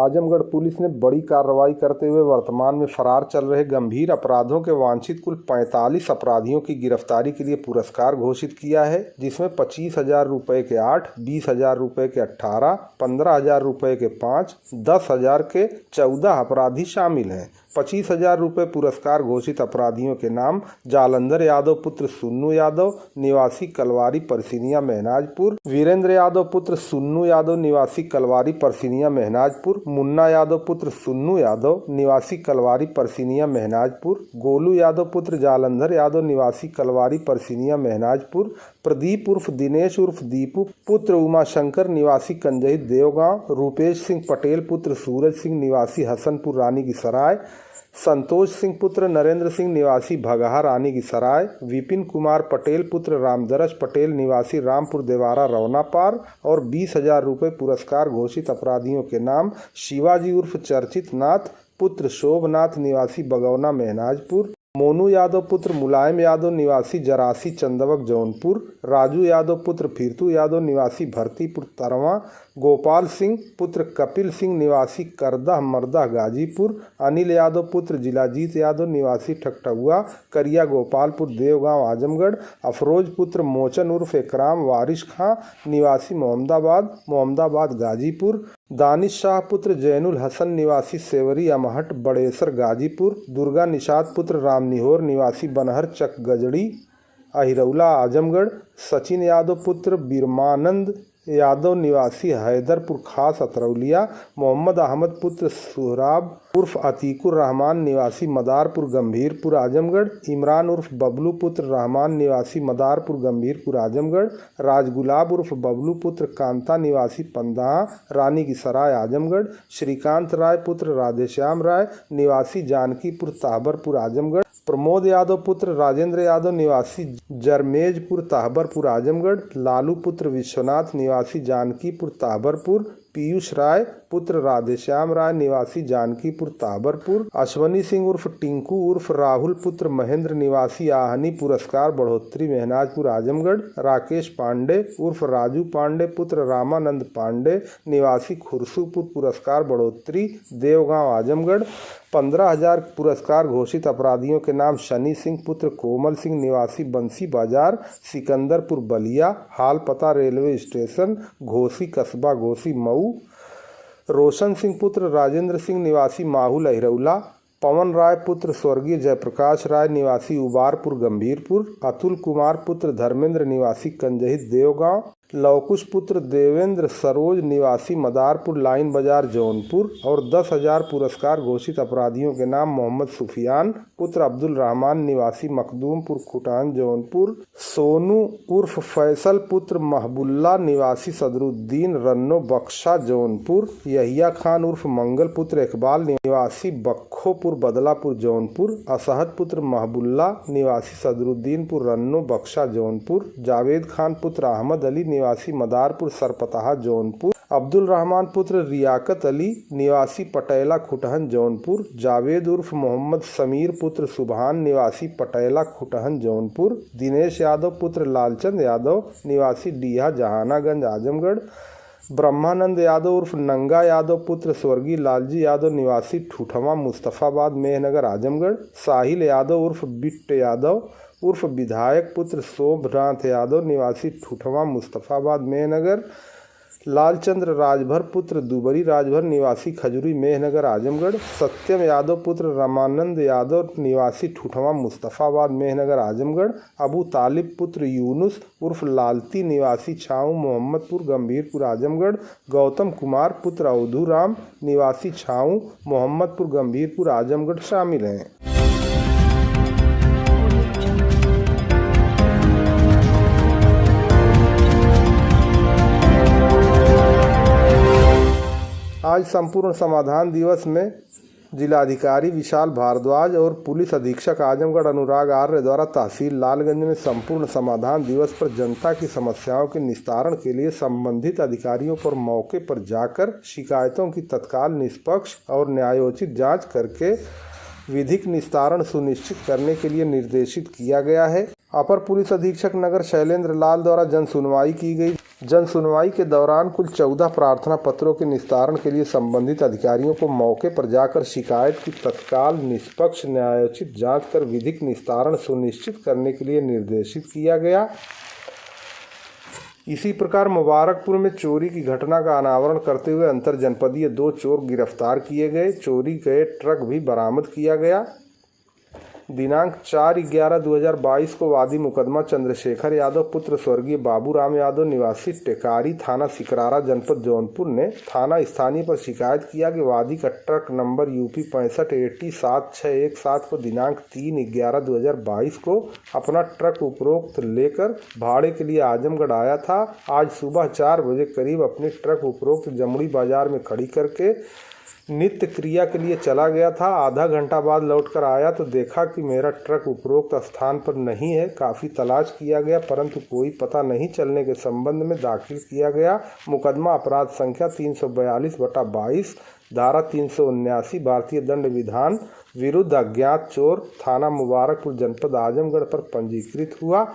Azamgarh police ने बड़ी कार्रवाई करते हुए वर्तमान में फरार चल रहे गंभीर अपराधों के वांछित कुल 45 अपराधियों की गिरफ्तारी के लिए पुरस्कार घोषित किया है, जिसमें 25,000 रुपये के 8, 20,000 रुपये के 18, 15,000 रुपये के 5, 10,000 के 14 अपराधी शामिल हैं। 25,000 रुपये पुरस्कार घोषित अपराधियों के नाम: जालंधर यादव पुत्र सुन्नू यादव निवासी कलवारी परसिनिया महनाजपुर, वीरेंद्र यादव पुत्र सुन्नू यादव निवासी कलवारी परसिनिया महनाजपुर, मुन्ना यादव पुत्र सुन्नू यादव निवासी कलवारी परसिनिया महनाजपुर, गोलू यादव पुत्र जालंधर यादव निवासी कलवारी परसिनिया महनाजपुर, प्रदीप उर्फ दिनेश उर्फ दीपू पुत्र उमाशंकर निवासी कंजही देवगांव, रूपेश सिंह पटेल पुत्र सूरज सिंह निवासी हसनपुर रानी की सराय, संतोष सिंह पुत्र नरेंद्र सिंह निवासी भगहा रानी की सराय, विपिन कुमार पटेल पुत्र रामदरस पटेल निवासी रामपुर देवारा रवना पार और 20,000 रुपये पुरस्कार घोषित अपराधियों के नाम: शिवाजी उर्फ चर्चित नाथ पुत्र शोभनाथ निवासी बगौना महनाजपुर, मोनू यादव पुत्र मुलायम यादव निवासी जरासी चंदवक जौनपुर, राजू यादव पुत्र फिरतू यादव निवासी भरतीपुर तरवा, गोपाल सिंह पुत्र कपिल सिंह निवासी करदह मर्दह गाजीपुर, अनिल यादव पुत्र जिलाजीत यादव निवासी ठकठुआ करिया गोपालपुर देवगांव आजमगढ़, अफरोज पुत्र मोचन उर्फ इकराम वारिश खां निवासी मोहम्मदाबाद गाजीपुर, दानिश शाह पुत्र जैनुल हसन निवासी सेवरी अमहट बड़ेसर गाजीपुर, दुर्गा निषाद पुत्र रामनिहोर निवासी बनहर चक गजड़ी अहिरौला आजमगढ़, सचिन यादव पुत्र बिरमानंद यादव निवासी हैदरपुर खास अतरौलिया, मोहम्मद अहमद पुत्र सुहराब उर्फ अतीकुर रहमान निवासी मदारपुर गंभीरपुर आजमगढ़, इमरान उर्फ बबलू पुत्र रहमान निवासी मदारपुर गंभीरपुर आजमगढ़, राजगुलाब उर्फ बबलू पुत्र कांता निवासी पंदहा रानी की सराय आजमगढ़, श्रीकांत राय पुत्र राधेश्याम राय निवासी जानकीपुर ताहबरपुर आजमगढ़, प्रमोद यादव पुत्र राजेंद्र यादव निवासी जरमेजपुर ताहबरपुर आजमगढ़, लालू पुत्र विश्वनाथ निवासी जानकीपुर ताहबरपुर, पीयूष राय पुत्र राधेश्याम राय निवासी जानकीपुर ताहबरपुर, अश्वनी सिंह उर्फ टिंकू उर्फ राहुल पुत्र महेंद्र निवासी आहनी पुरस्कार बढ़ोतरी महनाजपुर आजमगढ़, राकेश पांडे उर्फ राजू पांडे पुत्र रामानंद पांडे निवासी खुरसूपुर पुरस्कार बढ़ोतरी देवगांव आजमगढ़। 15,000 पुरस्कार घोषित अपराधियों के नाम: शनि सिंह पुत्र कोमल सिंह निवासी बंसी बाजार सिकंदरपुर बलिया, हाल पता रेलवे स्टेशन घोसी कस्बा घोसी मऊ, रोशन सिंह पुत्र राजेंद्र सिंह निवासी माहुल अहिरौला, पवन राय पुत्र स्वर्गीय जयप्रकाश राय निवासी उबारपुर गंभीरपुर, अतुल कुमार पुत्र धर्मेंद्र निवासी कंजही देवगांव, लवकुश पुत्र देवेंद्र सरोज निवासी मदारपुर लाइन बाजार जौनपुर और 10,000 पुरस्कार घोषित अपराधियों के नाम: मोहम्मद सुफियान पुत्र अब्दुल रहमान निवासी मखदूमपुर खुटान जौनपुर, सोनू उर्फ फैसल पुत्र महबुल्ला निवासी सदरुद्दीन रन्नो बख्शा जौनपुर, यहिया खान उर्फ मंगल पुत्र इकबाल निवासी बख्खोपुर बदलापुर जौनपुर, असहद पुत्र महबुल्ला निवासी सदरुद्दीनपुर रन्नो बख्शा जौनपुर, जावेद खान पुत्र अहमद अली निवासी मदारपुर सरपतहा जौनपुर, अब्दुल रहमान पुत्र रियाकत अली निवासी पटेला खुटहन जौनपुर, जावेद उर्फ मोहम्मद समीर पुत्र सुबहान निवासी पटेला खुटहन जौनपुर, दिनेश यादव पुत्र लालचंद यादव निवासी डीहा जहानागंज आजमगढ़, ब्रह्मानंद यादव उर्फ नंगा यादव पुत्र स्वर्गीय लालजी यादव निवासी ठूठवा मुस्तफ़ाबाद मेहनगर आजमगढ़, साहिल यादव उर्फ बिट्ट यादव उर्फ विधायक पुत्र शोभनाथ यादव निवासी ठूठवा मुस्तफ़ाबाद मेहनगर, लालचंद्र राजभर पुत्र दुबरी राजभर निवासी खजुरी मेहनगर आजमगढ़, सत्यम यादव पुत्र रामानंद यादव निवासी ठूठवा मुस्तफ़ाबाद मेहनगर आजमगढ़, अबू तालिब पुत्र यूनुस उर्फ लालती निवासी छाऊ मोहम्मदपुर गंभीरपुर आजमगढ़, गौतम कुमार पुत्र अवधू राम निवासी छाऊ मोहम्मदपुर गंभीरपुर आजमगढ़ शामिल हैं। आज संपूर्ण समाधान दिवस में जिलाधिकारी विशाल भारद्वाज और पुलिस अधीक्षक आजमगढ़ अनुराग आर्य द्वारा तहसील लालगंज में संपूर्ण समाधान दिवस पर जनता की समस्याओं के निस्तारण के लिए संबंधित अधिकारियों पर मौके पर जाकर शिकायतों की तत्काल निष्पक्ष और न्यायोचित जांच करके विधिक निस्तारण सुनिश्चित करने के लिए निर्देशित किया गया है। अपर पुलिस अधीक्षक नगर शैलेंद्र लाल द्वारा जन सुनवाई की गई। जन सुनवाई के दौरान कुल 14 प्रार्थना पत्रों के निस्तारण के लिए संबंधित अधिकारियों को मौके पर जाकर शिकायत की तत्काल निष्पक्ष न्यायोचित जांच कर विधिक निस्तारण सुनिश्चित करने के लिए निर्देशित किया गया। इसी प्रकार मुबारकपुर में चोरी की घटना का अनावरण करते हुए अंतर जनपदीय 2 चोर गिरफ्तार किए गए। चोरी गए ट्रक भी बरामद किया गया। दिनांक 4/11/2022 को वादी मुकदमा चंद्रशेखर यादव पुत्र स्वर्गीय बाबूराम यादव निवासी टेकारी थाना सिकरारा जनपद जौनपुर ने थाना स्थानीय पर शिकायत किया कि वादी का ट्रक नंबर UP 65807617 को दिनांक 3/11/2022 को अपना ट्रक उपरोक्त लेकर भाड़े के लिए आजमगढ़ आया था। आज सुबह 4 बजे करीब अपनी ट्रक उपरोक्त जमुड़ी बाजार में खड़ी करके नित्य क्रिया के लिए चला गया था। आधा घंटा बाद लौटकर आया तो देखा कि मेरा ट्रक उपरोक्त स्थान पर नहीं है। काफ़ी तलाश किया गया परंतु कोई पता नहीं चलने के संबंध में दाखिल किया गया मुकदमा अपराध संख्या 342/22 धारा 379 भारतीय दंड विधान विरुद्ध अज्ञात चोर थाना मुबारकपुर जनपद आजमगढ़ पर पंजीकृत हुआ।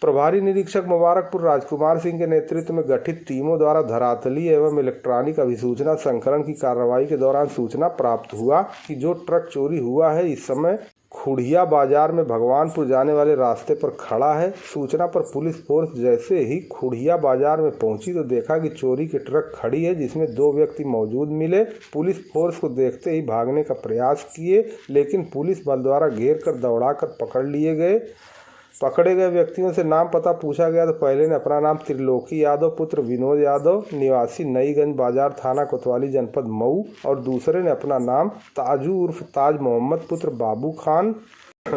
प्रभारी निरीक्षक मुबारकपुर राजकुमार सिंह के नेतृत्व में गठित टीमों द्वारा धरातलीय एवं इलेक्ट्रॉनिक अभिसूचना संकलन की कार्रवाई के दौरान सूचना प्राप्त हुआ कि जो ट्रक चोरी हुआ है इस समय खुड़िया बाजार में भगवानपुर जाने वाले रास्ते पर खड़ा है। सूचना पर पुलिस फोर्स जैसे ही खुड़िया बाजार में पहुंची तो देखा कि चोरी की ट्रक खड़ी है जिसमें 2 व्यक्ति मौजूद मिले। पुलिस फोर्स को देखते ही भागने का प्रयास किए लेकिन पुलिस बल द्वारा घेर कर दौड़ाकर पकड़ लिए गए। पकड़े गए व्यक्तियों से नाम पता पूछा गया तो पहले ने अपना नाम त्रिलोकी यादव पुत्र विनोद यादव निवासी नईगंज बाजार थाना कोतवाली जनपद मऊ और दूसरे ने अपना नाम ताजू उर्फ ताज मोहम्मद पुत्र बाबू खान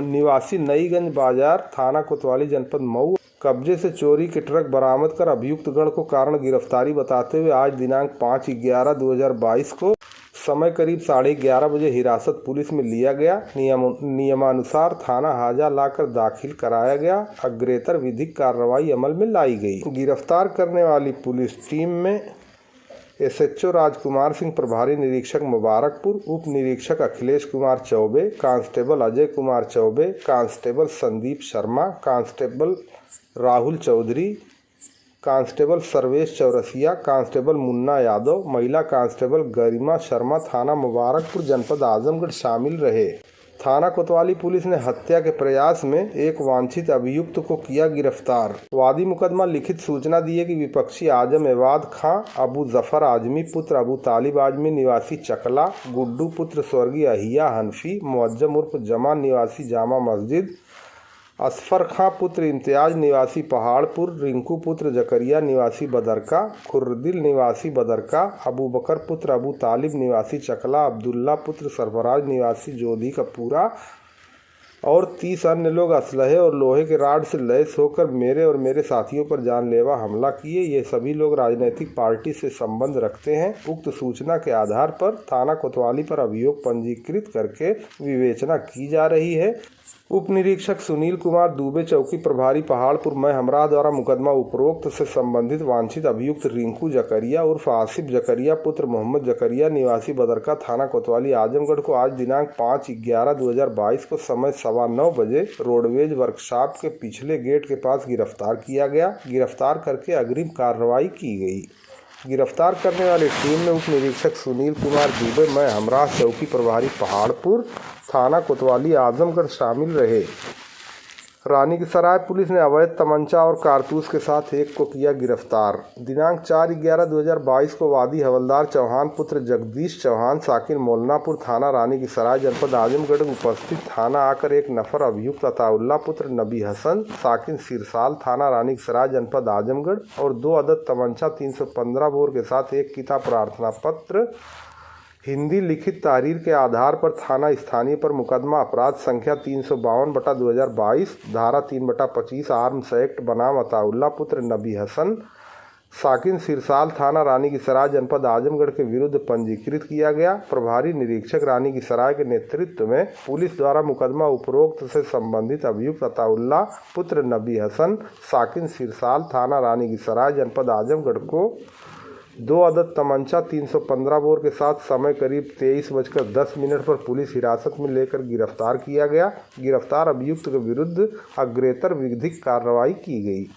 निवासी नईगंज बाजार थाना कोतवाली जनपद मऊ कब्जे से चोरी के ट्रक बरामद कर अभियुक्त गण को कारण गिरफ्तारी बताते हुए आज दिनांक 5/11/2022 को समय करीब 11:30 बजे हिरासत पुलिस में लिया गया। नियमानुसार थाना हाजा लाकर दाखिल कराया गया। अग्रेतर विधिक कार्रवाई अमल में लाई गई। गिरफ्तार करने वाली पुलिस टीम में SHO राजकुमार सिंह, प्रभारी निरीक्षक मुबारकपुर, उप निरीक्षक Akhilesh Kumar Chaubey, constable Ajay Kumar Chaubey, constable Sandeep Sharma, constable Rahul Chaudhary, constable Sarvesh Chaurasia, constable Munna Yadav, महिला कांस्टेबल गरिमा शर्मा थाना मुबारकपुर जनपद आजमगढ़ शामिल रहे। थाना कोतवाली पुलिस ने हत्या के प्रयास में एक वांछित अभियुक्त को किया गिरफ्तार। वादी मुकदमा लिखित सूचना दी है कि विपक्षी आजम एवाद खां अबू जफर आजमी पुत्र अबू तालिब आजमी निवासी चकला, गुड्डू पुत्र स्वर्गीय अहिया हनफी, मुअज्जम उर्फ जमा निवासी जामा मस्जिद, असफर खां पुत्र इम्तियाज निवासी पहाड़पुर, रिंकू पुत्र जकरिया निवासी बदरका, खुर्दिल निवासी बदरका, अबू बकर पुत्र अबू तालिब निवासी चकला, अब्दुल्ला पुत्र सरफराज निवासी जोधी का पूरा और 30 अन्य लोग असलहे और लोहे के राड से लैस होकर मेरे और मेरे साथियों पर जानलेवा हमला किए। ये सभी लोग राजनीतिक पार्टी से संबंध रखते हैं। उक्त सूचना के आधार पर थाना कोतवाली पर अभियोग पंजीकृत करके विवेचना की जा रही है। उप निरीक्षक सुनील कुमार दुबे चौकी प्रभारी पहाड़पुर मैं हमरा द्वारा मुकदमा उपरोक्त से संबंधित वांछित अभियुक्त रिंकू जकरिया उर्फ आसिफ जकरिया पुत्र मोहम्मद जकरिया निवासी बदरका थाना कोतवाली आजमगढ़ को आज दिनांक 5/11/2022 को समय 9:15 बजे रोडवेज वर्कशॉप के पिछले गेट के पास गिरफ्तार किया गया। गिरफ्तार करके अग्रिम कार्रवाई की गई। गिरफ्तार करने वाली टीम में उप निरीक्षक सुनील कुमार दुबे मैं हमरा चौकी प्रभारी पहाड़पुर थाना कोतवाली आजमगढ़ शामिल रहे। रानी की सराय पुलिस ने अवैध तमंचा और कारतूस के साथ एक को किया गिरफ्तार। दिनांक 4/11/2022 को वादी हवलदार चौहान पुत्र जगदीश चौहान साकिन मोलनापुर थाना रानी की सराय जनपद आजमगढ़ उपस्थित थाना आकर एक नफर अभियुक्त अताउल्ला पुत्र नबी हसन साकिन सिरसाल थाना रानी की सराय जनपद आजमगढ़ और 2 अदद तमंचा 315 बोर के साथ एक किताब प्रार्थना पत्र हिंदी लिखित तहरीर के आधार पर थाना स्थानीय पर मुकदमा अपराध संख्या 352/2022 धारा 3/25 आर्म्स एक्ट बनाम अताउल्ला पुत्र नबी हसन साकिन सिरसाल थाना रानी की सराय जनपद आजमगढ़ के विरुद्ध पंजीकृत किया गया। प्रभारी निरीक्षक रानी की सराय के नेतृत्व में पुलिस द्वारा मुकदमा उपरोक्त से संबंधित अभियुक्त अताउल्ला पुत्र नबी हसन साकिन सिरसाल थाना रानी की सराय जनपद आजमगढ़ को 2 अदद तमंचा 315 बोर के साथ समय करीब 23:10 पर पुलिस हिरासत में लेकर गिरफ्तार किया गया। गिरफ्तार अभियुक्त के विरुद्ध अग्रेतर विधिक कार्रवाई की गई।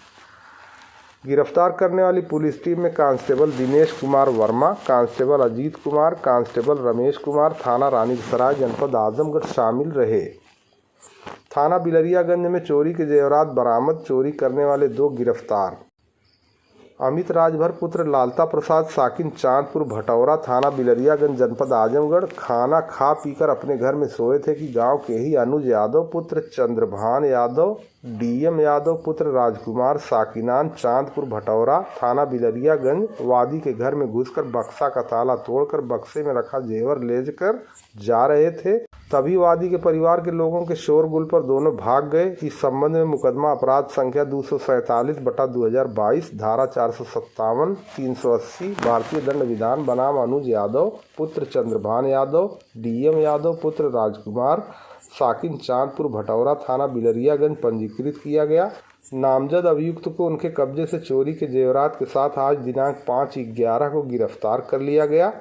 गिरफ्तार करने वाली पुलिस टीम में constable Dinesh Kumar Verma, constable Ajit Kumar, constable Ramesh Kumar, थाना रानीसराय, जनपद आजमगढ़ शामिल रहे। थाना बिलरियागंज में चोरी के जेवरात बरामद, चोरी करने वाले 2 गिरफ्तार। अमित राजभर पुत्र लालता प्रसाद साकिन चांदपुर भटौरा, थाना बिलरियागंज, जनपद आजमगढ़ खाना खा पीकर अपने घर में सोए थे कि गांव के ही अनुज यादव पुत्र चंद्रभान यादव, डीएम यादव पुत्र राजकुमार साकिनान चांदपुर भटौरा, थाना बिलरियागंज वादी के घर में घुसकर बक्सा का ताला तोड़कर बक्से में रखा जेवर लेकर जा रहे थे। तभी वादी के परिवार के लोगों के शोरगुल पर दोनों भाग गए। इस संबंध में मुकदमा अपराध संख्या 247/2022 धारा 457 380 भारतीय दंड विधान बनाम अनुज यादव पुत्र चंद्रभान यादव, डीएम यादव पुत्र राजकुमार साकिन चांदपुर भटौरा, थाना बिलरियागंज पंजीकृत किया गया। नामजद अभियुक्त को उनके कब्जे से चोरी के जेवरात के साथ आज दिनांक 5/11 को गिरफ्तार कर लिया गया।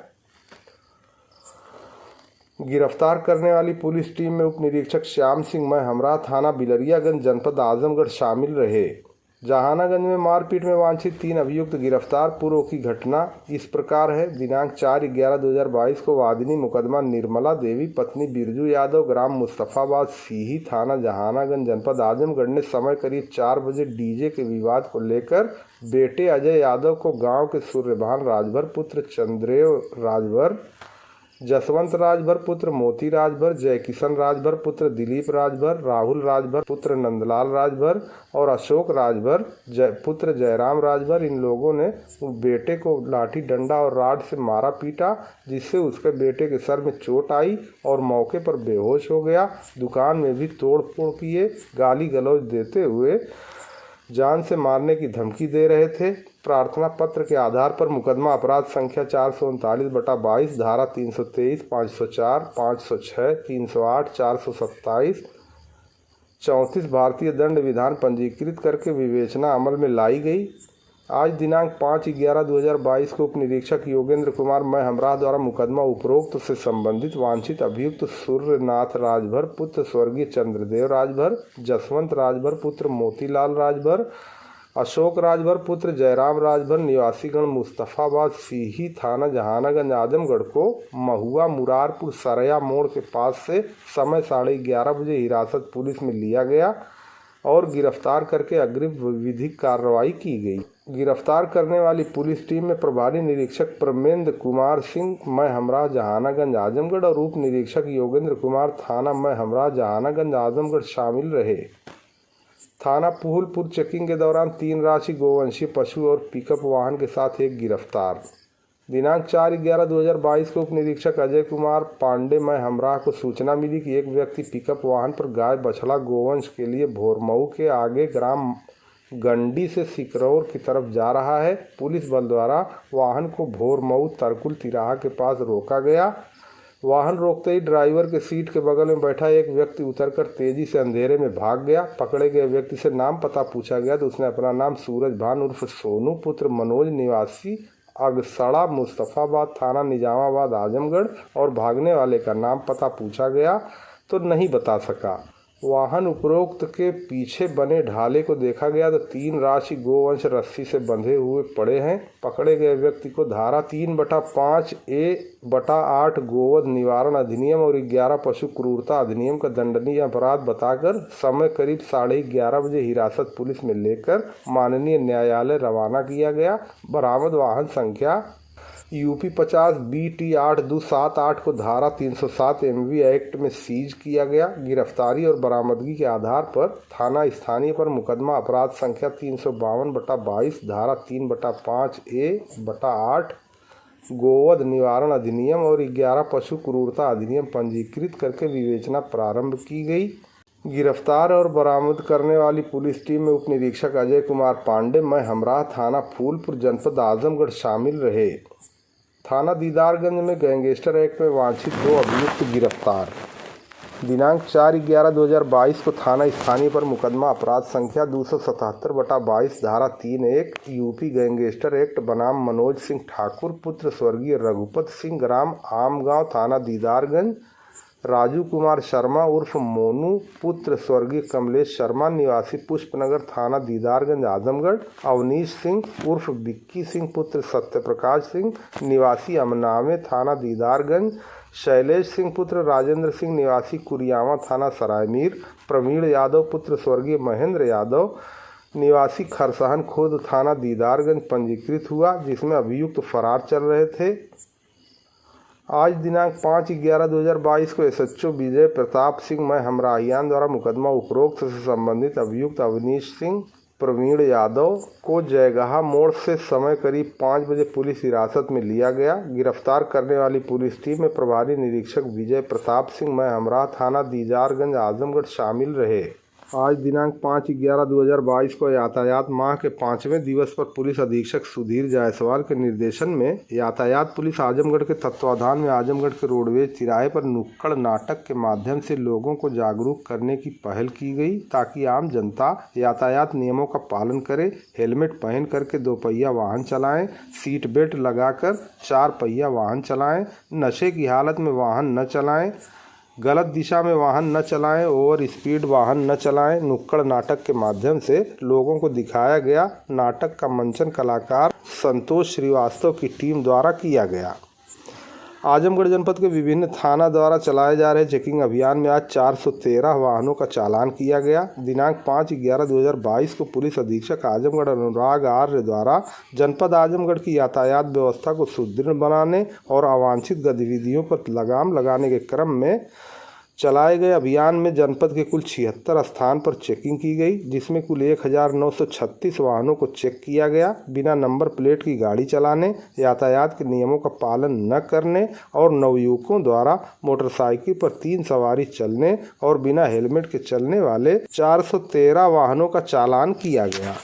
गिरफ्तार करने वाली पुलिस टीम में उप निरीक्षक श्याम सिंह मैं हमरा, थाना बिलरियागंज, जनपद आजमगढ़ शामिल रहे। जहानागंज में मारपीट में वांछित 3 अभियुक्त गिरफ्तार। पूर्व की घटना इस प्रकार है। दिनांक 4/11/2022 को वादिनी मुकदमा निर्मला देवी पत्नी बिरजू यादव ग्राम मुस्तफाबाद सीही, थाना जहानागंज, जनपद आजमगढ़ ने समय करीब 4 बजे डीजे के विवाद को लेकर बेटे अजय यादव को गांव के सूर्यभान राजभर पुत्र चंद्रेव राजभर, जसवंत राजभर पुत्र मोती राजभर, जयकिशन राजभर पुत्र दिलीप राजभर, राहुल राजभर पुत्र नंदलाल राजभर और अशोक राजभर पुत्र जयराम राजभर, इन लोगों ने बेटे को लाठी डंडा और राड से मारा पीटा, जिससे उसके बेटे के सर में चोट आई और मौके पर बेहोश हो गया। दुकान में भी तोड़ फोड़ किए, गाली गलौज देते हुए जान से मारने की धमकी दे रहे थे। प्रार्थना पत्र के आधार पर मुकदमा अपराध संख्या 439/22 धारा 323, 504, 506, 308, 427, 34 भारतीय दंड विधान पंजीकृत करके विवेचना अमल में लाई गई। आज दिनांक 5/11/2022 को उप निरीक्षक योगेंद्र कुमार मैं हमरा द्वारा मुकदमा उपरोक्त से संबंधित वांछित अभियुक्त सूर्यनाथ राजभर पुत्र स्वर्गीय चंद्रदेव राजभर, जसवंत राजभर पुत्र मोतीलाल राजभर, अशोक राजभर पुत्र जयराम राजभर निवासीगण मुस्तफाबाद सीही, थाना जहानागंज, आजमगढ़ को महुआ मुरारपुर सरया मोड़ के पास से समय 11:30 बजे हिरासत पुलिस में लिया गया और गिरफ्तार करके अग्रिम विधिक कार्रवाई की गई। गिरफ्तार करने वाली पुलिस टीम में प्रभारी निरीक्षक प्रमेंद्र कुमार सिंह मैं हमरा जहानागंज आजमगढ़ और उप निरीक्षक योगेंद्र कुमार थाना मैं हमरा जहानागंज आजमगढ़ शामिल रहे। थाना फूलपुर चेकिंग के दौरान 3 राशि गोवंशीय पशु और पिकअप वाहन के साथ एक गिरफ्तार। दिनांक 4/11/2022 को उप निरीक्षक अजय कुमार पांडे मैं हमरा को सूचना मिली कि एक व्यक्ति पिकअप वाहन पर गाय बछड़ा गोवंश के लिए भोरमऊ के आगे ग्राम गंडी से सिकरौर की तरफ जा रहा है। पुलिस बल द्वारा वाहन को भोरमऊ तरकुल तिराहा के पास रोका गया। वाहन रोकते ही ड्राइवर के सीट के बगल में बैठा एक व्यक्ति उतरकर तेजी से अंधेरे में भाग गया। पकड़े गए व्यक्ति से नाम पता पूछा गया तो उसने अपना नाम सूरज भान उर्फ सोनू पुत्र मनोज निवासी अगसड़ा मुस्तफाबाद, थाना निजामाबाद, आजमगढ़ और भागने वाले का नाम पता पूछा गया तो नहीं बता सका। वाहन उपरोक्त के पीछे बने ढाले को देखा गया तो 3 राशि गोवंश रस्सी से बंधे हुए पड़े हैं। पकड़े गए व्यक्ति को धारा 3/5A/8 गोवध निवारण अधिनियम और 11 पशु क्रूरता अधिनियम का दंडनीय अपराध बताकर समय करीब 11:30 बजे हिरासत पुलिस में लेकर माननीय न्यायालय रवाना किया गया। बरामद वाहन संख्या UP 50 BT 8278 को धारा 307 MV एक्ट में सीज किया गया। गिरफ्तारी और बरामदगी के आधार पर थाना स्थानीय पर मुकदमा अपराध संख्या 352/22 धारा 3/5A/8 गोवध निवारण अधिनियम और 11 पशु क्रूरता अधिनियम पंजीकृत करके विवेचना प्रारंभ की गई। गिरफ्तार और बरामद करने वाली पुलिस टीम में उप निरीक्षक अजय कुमार पांडे मैं हमरा, थाना फूलपुर, जनपद आजमगढ़ शामिल रहे। थाना दीदारगंज में गैंगस्टर एक्ट में वांछित 2 अभियुक्त गिरफ्तार। दिनांक 4/11/2022 को थाना स्थानीय पर मुकदमा अपराध संख्या 277/22 धारा 3(1) यूपी गैंगस्टर एक्ट बनाम मनोज सिंह ठाकुर पुत्र स्वर्गीय रघुपत सिंह ग्राम आमगांव थाना दीदारगंज, राजू कुमार शर्मा उर्फ मोनू पुत्र स्वर्गीय कमलेश शर्मा निवासी पुष्पनगर थाना दीदारगंज आजमगढ़, अवनीश सिंह उर्फ विक्की सिंह पुत्र सत्यप्रकाश सिंह निवासी अमनावे थाना दीदारगंज, शैलेश सिंह पुत्र राजेंद्र सिंह निवासी कुरियावा थाना सरायमीर, प्रवीण यादव पुत्र स्वर्गीय महेंद्र यादव निवासी खरसहन खुर्द थाना दीदारगंज पंजीकृत हुआ, जिसमें अभियुक्त फरार चल रहे थे। आज दिनांक 5/11/2022 को एसएचओ विजय प्रताप सिंह मैं हमराहियान द्वारा मुकदमा उपरोक्त से संबंधित अभियुक्त अवनीश सिंह प्रवीण यादव को जयगहा मोड़ से समय करीब 5 बजे पुलिस हिरासत में लिया गया। गिरफ्तार करने वाली पुलिस टीम में प्रभारी निरीक्षक विजय प्रताप सिंह मैं हमराह थाना दीदारगंज आजमगढ़ शामिल रहे। आज दिनांक 5/11/2022 को यातायात माह के 5वें दिवस पर पुलिस अधीक्षक सुधीर जायसवाल के निर्देशन में यातायात पुलिस आजमगढ़ के तत्वाधान में आजमगढ़ के रोडवेज तिराहे पर नुक्कड़ नाटक के माध्यम से लोगों को जागरूक करने की पहल की गई, ताकि आम जनता यातायात नियमों का पालन करे, हेलमेट पहन करके 2 पहिया वाहन चलाएं, सीट बेल्ट लगाकर 4 पहिया वाहन चलाएं, नशे की हालत में वाहन न चलाएं, गलत दिशा में वाहन न चलाएं, ओवर स्पीड वाहन न चलाएं। नुक्कड़ नाटक के माध्यम से लोगों को दिखाया गया। नाटक का मंचन कलाकार संतोष श्रीवास्तव की टीम द्वारा किया गया। आजमगढ़ जनपद के विभिन्न थाना द्वारा चलाए जा रहे चेकिंग अभियान में आज 413 वाहनों का चालान किया गया। दिनांक 5/11/2022 को पुलिस अधीक्षक आजमगढ़ अनुराग आर्य द्वारा जनपद आजमगढ़ की यातायात व्यवस्था को सुदृढ़ बनाने और अवांछित गतिविधियों पर लगाम लगाने के क्रम में चलाए गए अभियान में जनपद के कुल 76 स्थान पर चेकिंग की गई, जिसमें कुल 1936 वाहनों को चेक किया गया। बिना नंबर प्लेट की गाड़ी चलाने, यातायात के नियमों का पालन न करने और नवयुवकों द्वारा मोटरसाइकिल पर 3 सवारी चलने और बिना हेलमेट के चलने वाले 413 वाहनों का चालान किया गया।